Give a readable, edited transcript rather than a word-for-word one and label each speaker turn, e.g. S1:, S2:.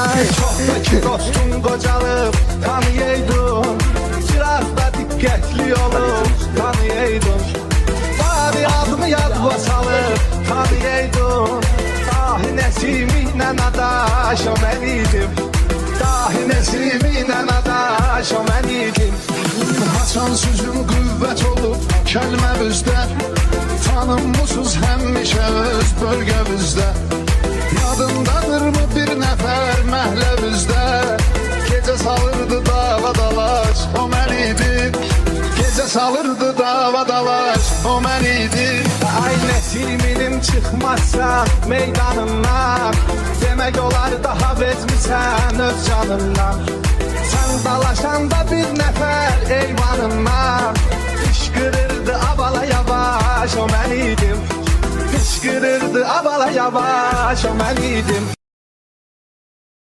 S1: Çoxdakı dostum qocalıb tanıyaydın, biraz da diqqətli olub tanıyaydın, bari adımı yadıma salıb tanıyaydın. Dahi Nəsiminlə adaş o mən idim, dahi Nəsiminlə adaş o mən idim.
S2: Haçan sözüm qüvvət olub kəlməmizdə, tanınmışız həmişə öz bölgəmizdə. Yadındadırmı bir nəfər məhləmizdə, gecə salırdı dava dalaş o mən idim, gecə salırdı dava dalaş o mən idim.
S1: Ay Nəsiminim çıxmazsa meydanından, demək olar daha vezmisən öz canından. Sən dalaşanda bir nəfər eyvanından, fışqırırdı abala yavaş o mən idim, fışqırırdı abala yavaş o mən idim.